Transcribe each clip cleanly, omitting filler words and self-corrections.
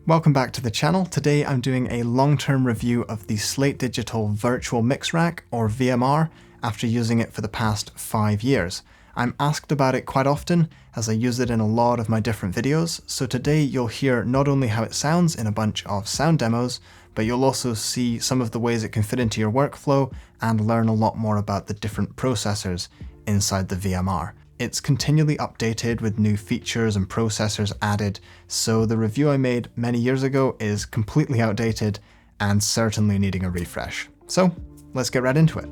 Welcome back to the channel. Today I'm doing a long-term review of the Slate Digital Virtual Mix Rack, or VMR, after using it for the past 5 years. I'm asked about it quite often, as I use it in a lot of my different videos, so today you'll hear not only how it sounds in a bunch of sound demos, but you'll also see some of the ways it can fit into your workflow and learn a lot more about the different processors inside the VMR. It's continually updated with new features and processors added, so the review I made many years ago is completely outdated and certainly needing a refresh. So let's get right into it.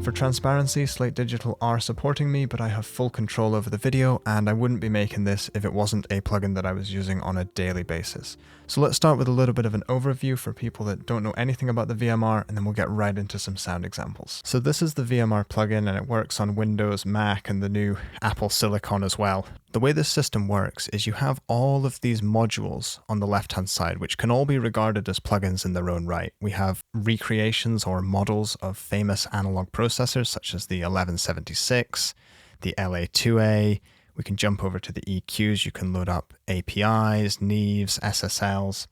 For transparency, Slate Digital are supporting me, but I have full control over the video, and I wouldn't be making this if it wasn't a plugin that I was using on a daily basis. So let's start with a little bit of an overview for people that don't know anything about the VMR, and then we'll get right into some sound examples. So this is the VMR plugin, and it works on Windows, Mac, and the new Apple Silicon as well. The way this system works is you have all of these modules on the left-hand side, which can all be regarded as plugins in their own right. We have recreations or models of famous analog processors, such as the 1176, the LA2A. We can jump over to the EQs. You can load up APIs, Neves, SSLs.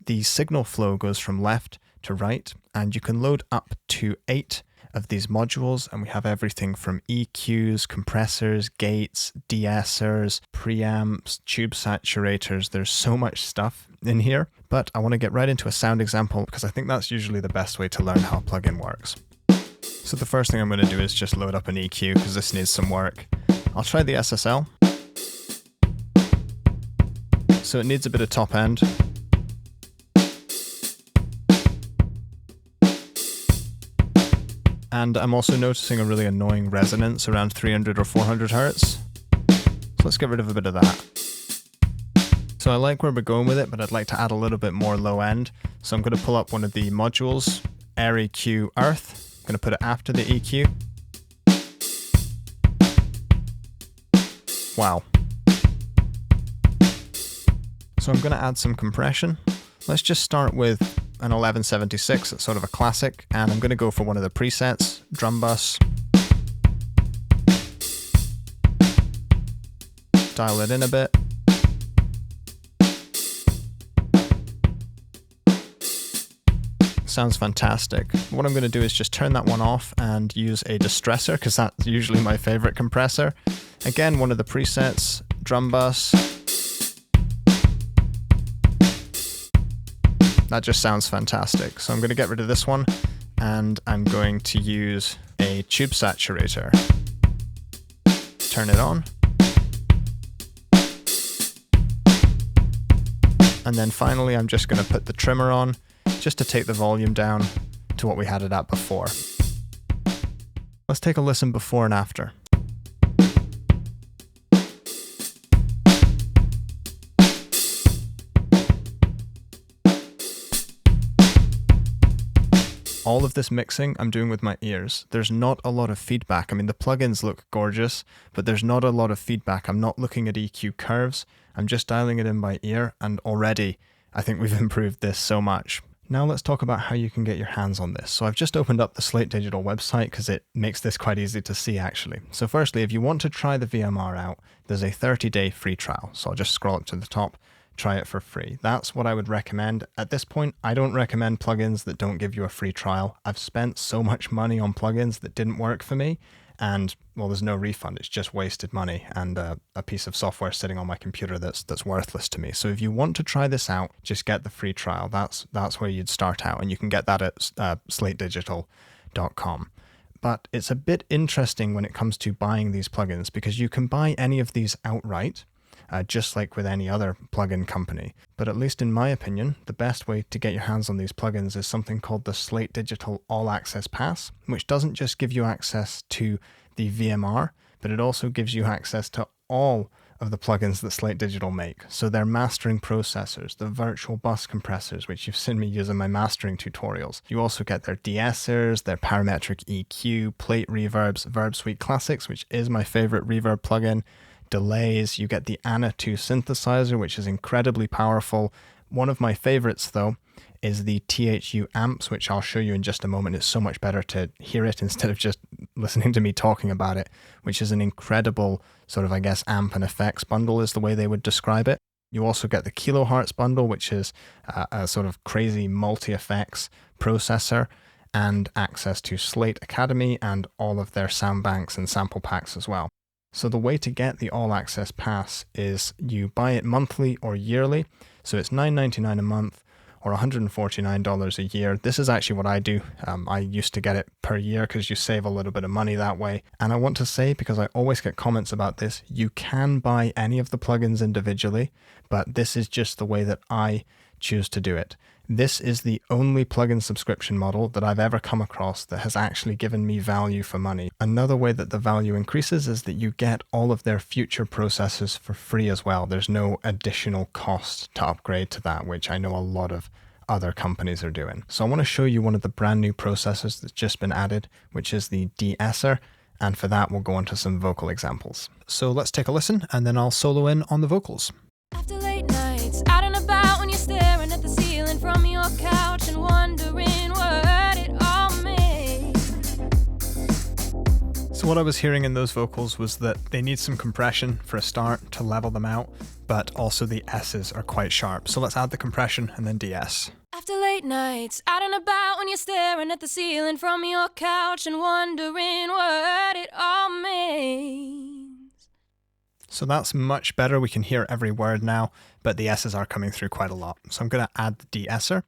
The signal flow goes from left to right, and you can load up to 8 of these modules, and we have everything from EQs, compressors, gates, de-essers, preamps, tube saturators. There's so much stuff in here, but I want to get right into a sound example because I think that's usually the best way to learn how a plugin works. So the first thing I'm going to do is just load up an EQ because this needs some work. I'll try the SSL. So it needs a bit of top end. And I'm also noticing a really annoying resonance around 300 or 400 hertz. So let's get rid of a bit of that. So I like where we're going with it, but I'd like to add a little bit more low end. So I'm going to pull up one of the modules, Air EQ Earth. I'm going to put it after the EQ. Wow. So I'm going to add some compression. Let's just start with an 1176, it's sort of a classic, and I'm going to go for one of the presets, drum bus. Dial it in a bit. Sounds fantastic. What I'm going to do is just turn that one off and use a distressor, because that's usually my favorite compressor. Again, one of the presets, drum bus. That just sounds fantastic. So I'm going to get rid of this one, and I'm going to use a tube saturator. Turn it on. And then finally, I'm just going to put the trimmer on, just to take the volume down to what we had it at before. Let's take a listen before and after. All of this mixing I'm doing with my ears. There's not a lot of feedback. I mean, the plugins look gorgeous, but there's not a lot of feedback. I'm not looking at EQ curves. I'm just dialing it in by ear, and already I think we've improved this so much. Now let's talk about how you can get your hands on this. So I've just opened up the Slate Digital website because it makes this quite easy to see actually. So firstly, if you want to try the VMR out, there's a 30-day free trial. So I'll just scroll up to the top. Try it for free. That's what I would recommend. At this point, I don't recommend plugins that don't give you a free trial. I've spent so much money on plugins that didn't work for me, and well, there's no refund. It's just wasted money and a piece of software sitting on my computer that's worthless to me. So if you want to try this out, just get the free trial. That's where you'd start out, and you can get that at slatedigital.com. But it's a bit interesting when it comes to buying these plugins, because you can buy any of these outright, just like with any other plugin company. But at least in my opinion, the best way to get your hands on these plugins is something called the Slate Digital All Access Pass, which doesn't just give you access to the VMR, but it also gives you access to all of the plugins that Slate Digital make. So their mastering processors, the virtual bus compressors, which you've seen me use in my mastering tutorials. You also get their de-essers, their parametric EQ, plate reverbs, Verb Suite Classics, which is my favorite reverb plugin, delays. You get the Anna 2 synthesizer, which is incredibly powerful. One of my favorites, though, is the THU amps, which I'll show you in just a moment. It's so much better to hear it instead of just listening to me talking about it, which is an incredible sort of, I guess, amp and effects bundle is the way they would describe it. You also get the kilohertz bundle, which is a sort of crazy multi-effects processor, and access to Slate Academy and all of their sound banks and sample packs as well. So the way to get the All Access Pass is you buy it monthly or yearly. So it's $9.99 a month or $149 a year. This is actually what I do. I used to get it per year because you save a little bit of money that way. And I want to say, because I always get comments about this, you can buy any of the plugins individually, but this is just the way that I choose to do it. This is the only plugin subscription model that I've ever come across that has actually given me value for money. Another way that the value increases is that you get all of their future processors for free as well. There's no additional cost to upgrade to that, which I know a lot of other companies are doing. So I want to show you one of the brand new processors that's just been added, which is the De-esser. And for that, we'll go on to some vocal examples. So let's take a listen and then I'll solo in on the vocals. After late nights, out and about when you're staring at the ceiling from your couch and wondering what it all means. So what I was hearing in those vocals was that they need some compression for a start to level them out, but also the S's are quite sharp. So let's add the compression and then de-ess. After late nights, out and about when you're staring at the ceiling from your couch and wondering what it all means. So that's much better. We can hear every word now, but the S's are coming through quite a lot. So I'm going to add the de-esser.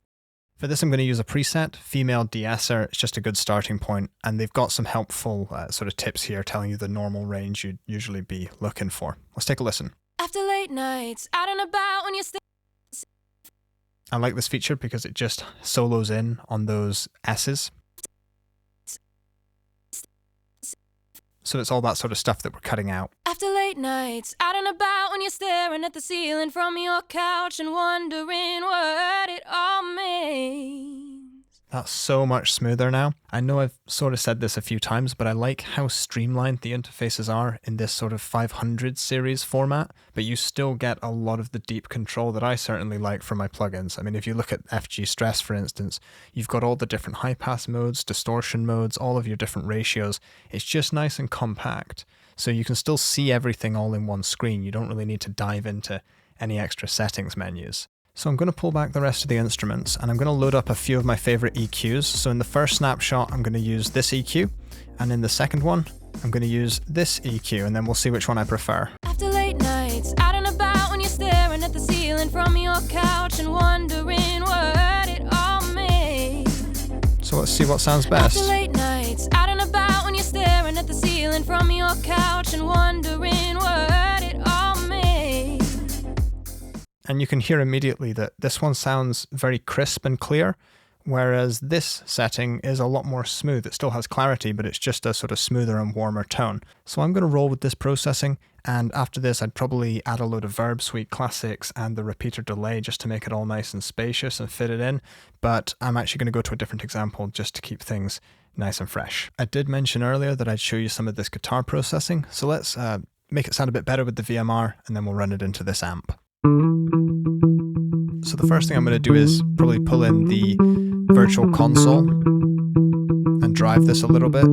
For this, I'm going to use a preset, female de-esser. It's just a good starting point, and they've got some helpful sort of tips here telling you the normal range you'd usually be looking for. Let's take a listen. After late nights, out and about when you're I like this feature because it just solos in on those S's. So it's all that sort of stuff that we're cutting out. After late nights, out and about when you're staring at the ceiling from your couch and wondering what it all means. That's so much smoother now. I know I've sort of said this a few times, but I like how streamlined the interfaces are in this sort of 500 series format, but you still get a lot of the deep control that I certainly like for my plugins. I mean, if you look at FG Stress, for instance, you've got all the different high pass modes, distortion modes, all of your different ratios. It's just nice and compact. So you can still see everything all in one screen. You don't really need to dive into any extra settings menus. So I'm going to pull back the rest of the instruments and I'm going to load up a few of my favorite EQs. So in the first snapshot, I'm going to use this EQ. And in the second one, I'm going to use this EQ, and then we'll see which one I prefer. After late nights, out and about when you're staring at the ceiling from your couch and wondering what it all means. So let's see what sounds best. After late nights, out and about when you're staring at the ceiling from your couch and wondering what it all means. And you can hear immediately that this one sounds very crisp and clear, whereas this setting is a lot more smooth. It still has clarity, but it's just a sort of smoother and warmer tone. So I'm going to roll with this processing, and after this I'd probably add a load of Verb Suite Classics and the repeater delay just to make it all nice and spacious and fit it in, but I'm actually going to go to a different example just to keep things nice and fresh. I did mention earlier that I'd show you some of this guitar processing, so let's make it sound a bit better with the VMR, and then we'll run it into this amp. So the first thing I'm going to do is probably pull in the virtual console and drive this a little bit.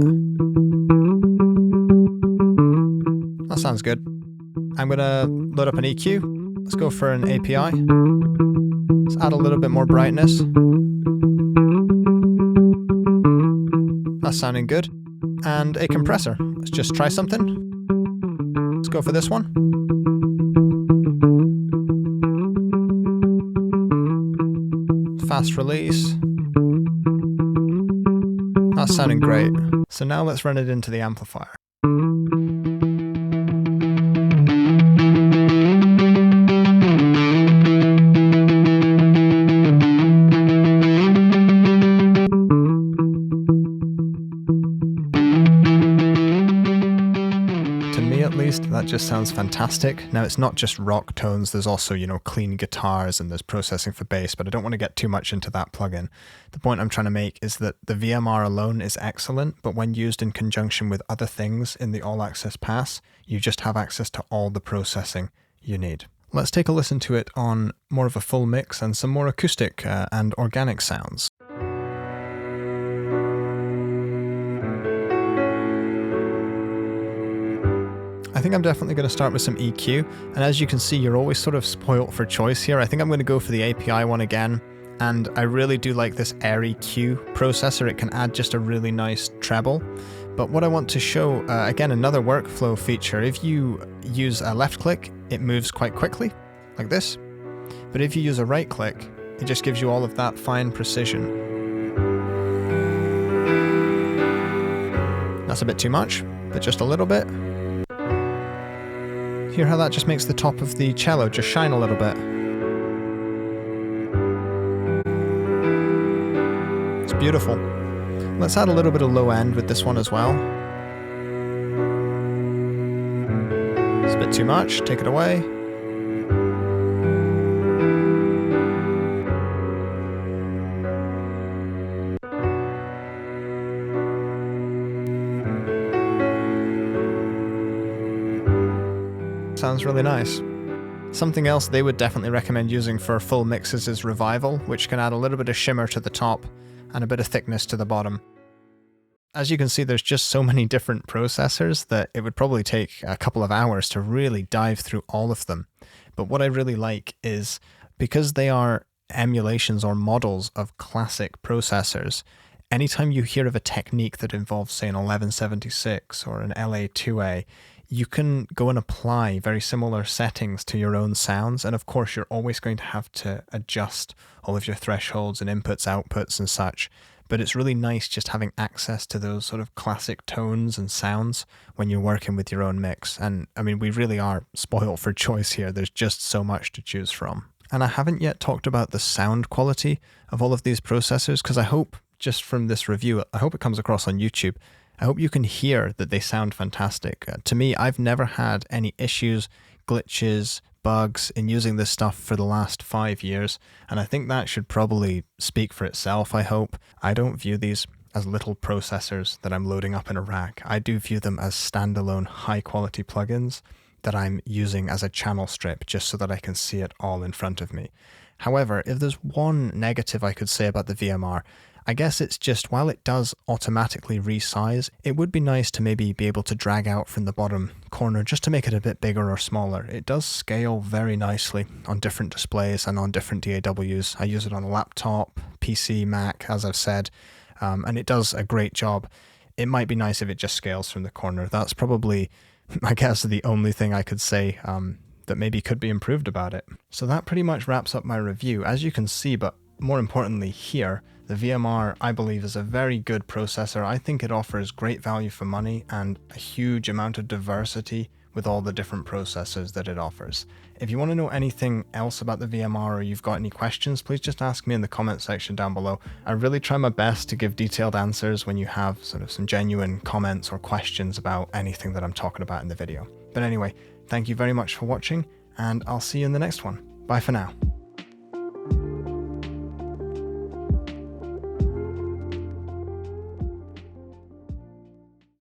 That sounds good. I'm going to load up an EQ. Let's go for an API. Let's add a little bit more brightness. That's sounding good. And a compressor. Let's just try something. Let's go for this one. Fast release. That's sounding great. So now let's run it into the amplifier. To me at least, that just sounds fantastic. Now it's not just rock tones, there's also, clean guitars and there's processing for bass, but I don't want to get too much into that plugin. The point I'm trying to make is that the VMR alone is excellent, but when used in conjunction with other things in the All Access Pass, you just have access to all the processing you need. Let's take a listen to it on more of a full mix and some more acoustic and organic sounds. I think I'm definitely going to start with some EQ, and as you can see, you're always sort of spoilt for choice here. I think I'm going to go for the API one again, and I really do like this Air EQ processor. It can add just a really nice treble. But what I want to show, again, another workflow feature. If you use a left click, it moves quite quickly, like this. But if you use a right click, it just gives you all of that fine precision. That's a bit too much, but just a little bit. Hear how that just makes the top of the cello just shine a little bit? It's beautiful. Let's add a little bit of low end with this one as well. It's a bit too much, take it away. Sounds really nice. Something else they would definitely recommend using for full mixes is Revival, which can add a little bit of shimmer to the top and a bit of thickness to the bottom. As you can see, there's just so many different processors that it would probably take a couple of hours to really dive through all of them. But what I really like is, because they are emulations or models of classic processors, anytime you hear of a technique that involves, say, an 1176 or an LA2A, you can go and apply very similar settings to your own sounds. And of course, you're always going to have to adjust all of your thresholds and inputs, outputs and such. But it's really nice just having access to those sort of classic tones and sounds when you're working with your own mix. And I mean, we really are spoiled for choice here. There's just so much to choose from. And I haven't yet talked about the sound quality of all of these processors, because I hope, just from this review, I hope it comes across on YouTube. I hope you can hear that they sound fantastic. To me, I've never had any issues, glitches, bugs in using this stuff for the last 5 years, and I think that should probably speak for itself, I hope. I don't view these as little processors that I'm loading up in a rack. I do view them as standalone high-quality plugins that I'm using as a channel strip just so that I can see it all in front of me. However, if there's one negative I could say about the VMR, I guess it's just, while it does automatically resize, it would be nice to maybe be able to drag out from the bottom corner just to make it a bit bigger or smaller. It does scale very nicely on different displays and on different DAWs. I use it on a laptop, PC, Mac, as I've said, and it does a great job. It might be nice if it just scales from the corner. That's probably, I guess, the only thing I could say that maybe could be improved about it. So that pretty much wraps up my review. As you can see, but more importantly here, the VMR, I believe, is a very good processor. I think it offers great value for money and a huge amount of diversity with all the different processors that it offers. If you want to know anything else about the VMR or you've got any questions, please just ask me in the comment section down below. I really try my best to give detailed answers when you have sort of some genuine comments or questions about anything that I'm talking about in the video. But anyway, thank you very much for watching, and I'll see you in the next one. Bye for now.